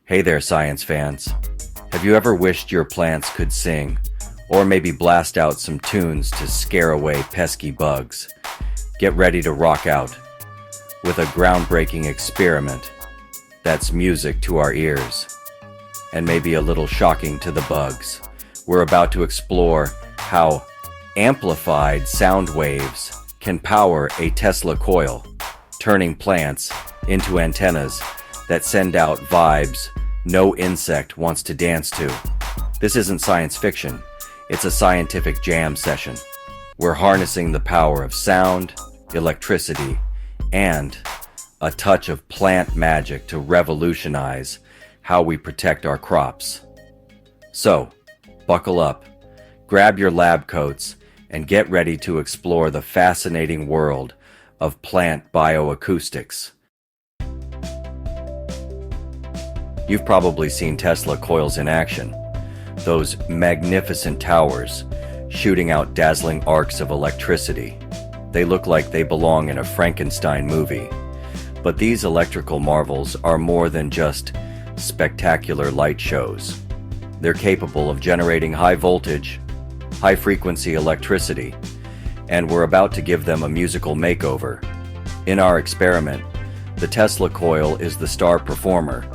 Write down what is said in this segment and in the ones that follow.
Hey there, science fans. Have you ever wished your plants could sing, or maybe blast out some tunes to scare away pesky bugs? Get ready to rock out with a groundbreaking experiment that's music to our ears, and maybe a little shocking to the bugs. We're about to explore how amplified sound waves can power a Tesla coil, turning plants into antennas that send out vibes no insect wants to dance to. This isn't science fiction, it's a scientific jam session. We're harnessing the power of sound, electricity, and a touch of plant magic to revolutionize how we protect our crops. So, buckle up, grab your lab coats, and get ready to explore the fascinating world of plant bioacoustics. You've probably seen Tesla coils in action, those magnificent towers shooting out dazzling arcs of electricity. They look like they belong in a Frankenstein movie. But these electrical marvels are more than just spectacular light shows. They're capable of generating high voltage, high frequency electricity, and we're about to give them a musical makeover. In our experiment, the Tesla coil is the star performer,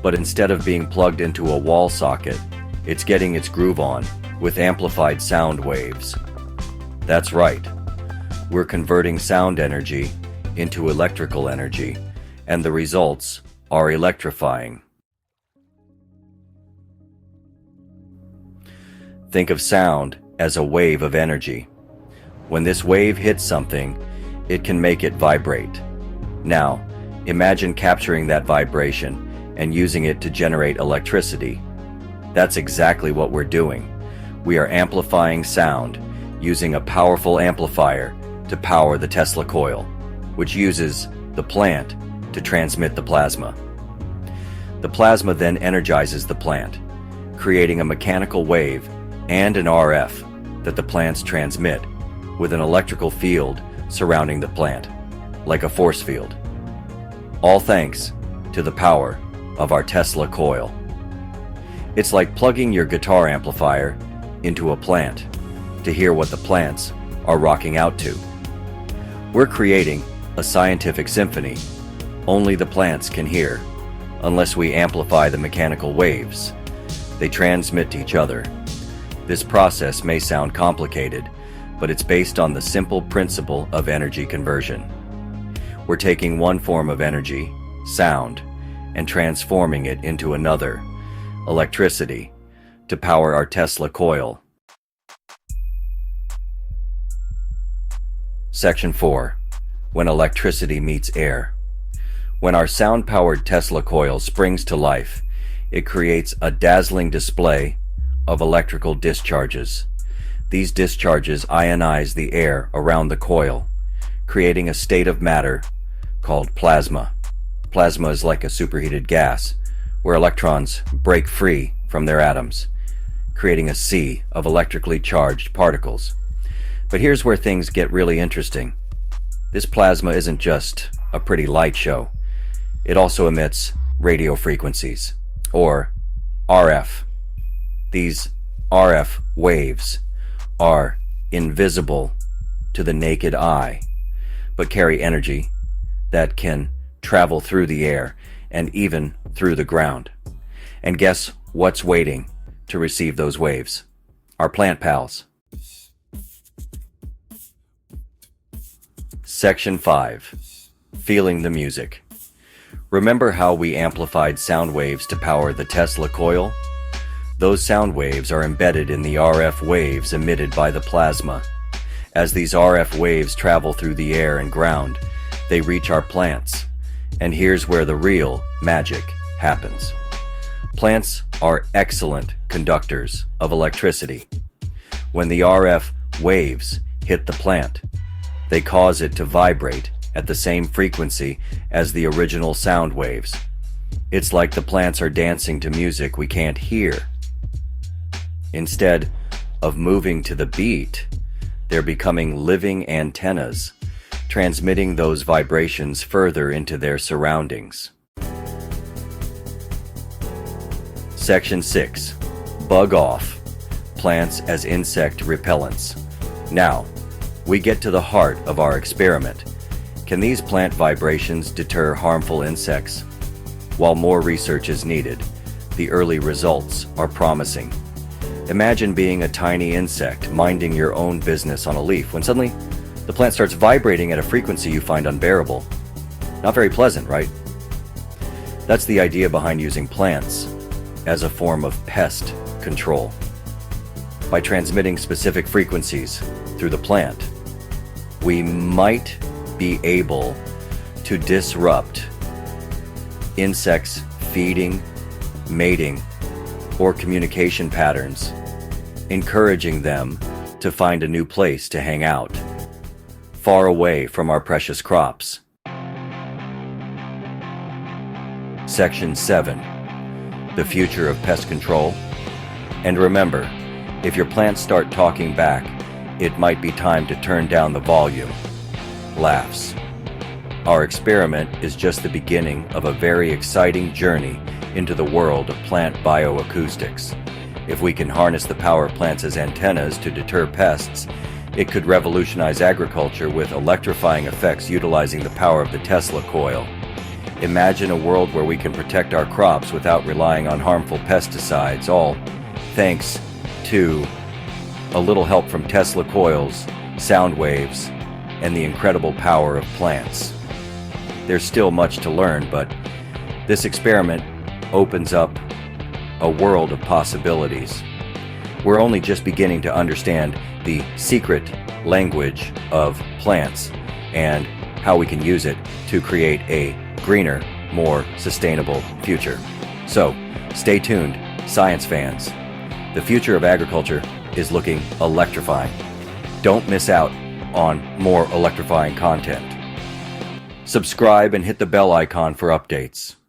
but instead of being plugged into a wall socket, it's getting its groove on with amplified sound waves. That's right. We're converting sound energy into electrical energy, and the results are electrifying. Think of sound as a wave of energy. When this wave hits something, it can make it vibrate. Now, imagine capturing that vibration and using it to generate electricity. That's exactly what we're doing. We are amplifying sound using a powerful amplifier to power the Tesla coil, which uses the plant to transmit the plasma. The plasma then energizes the plant, creating a mechanical wave and an RF that the plants transmit with an electrical field surrounding the plant, like a force field. All thanks to the power of our Tesla coil. It's like plugging your guitar amplifier into a plant to hear what the plants are rocking out to. We're creating a scientific symphony only the plants can hear, unless we amplify the mechanical waves. They transmit to each other. This process may sound complicated, but it's based on the simple principle of energy conversion. We're taking one form of energy, sound, and transforming it into another, electricity, to power our Tesla coil. Section 4. When electricity meets air. When our sound-powered Tesla coil springs to life, it creates a dazzling display of electrical discharges. These discharges ionize the air around the coil, creating a state of matter called plasma. Plasma is like a superheated gas, where electrons break free from their atoms, creating a sea of electrically charged particles. But here's where things get really interesting. This plasma isn't just a pretty light show. It also emits radio frequencies, or RF. These RF waves are invisible to the naked eye, but carry energy that can travel through the air and even through the ground. And guess what's waiting to receive those waves? Our plant pals. Section 5. Feeling the music. Remember how we amplified sound waves to power the Tesla coil? Those sound waves are embedded in the RF waves emitted by the plasma. As these RF waves travel through the air and ground, they reach our plants. And here's where the real magic happens. Plants are excellent conductors of electricity. When the RF waves hit the plant, they cause it to vibrate at the same frequency as the original sound waves. It's like the plants are dancing to music we can't hear. Instead of moving to the beat, they're becoming living antennas, transmitting those vibrations further into their surroundings. Section 6. Bug off. Plants as insect repellents. Now, we get to the heart of our experiment. Can these plant vibrations deter harmful insects? While more research is needed, the early results are promising. Imagine being a tiny insect minding your own business on a leaf when suddenly the plant starts vibrating at a frequency you find unbearable. Not very pleasant, right? That's the idea behind using plants as a form of pest control. By transmitting specific frequencies through the plant, we might be able to disrupt insects' feeding, mating, or communication patterns, encouraging them to find a new place to hang out, far away from our precious crops. Section 7. The future of pest control. And remember, if your plants start talking back, it might be time to turn down the volume. Laughs. Our experiment is just the beginning of a very exciting journey into the world of plant bioacoustics. If we can harness the power of plants as antennas to deter pests, it could revolutionize agriculture with electrifying effects utilizing the power of the Tesla coil. Imagine a world where we can protect our crops without relying on harmful pesticides, all thanks to a little help from Tesla coils, sound waves, and the incredible power of plants. There's still much to learn, but this experiment opens up a world of possibilities. We're only just beginning to understand the secret language of plants and how we can use it to create a greener, more sustainable future. So, stay tuned, science fans. The future of agriculture is looking electrifying. Don't miss out on more electrifying content. Subscribe and hit the bell icon for updates.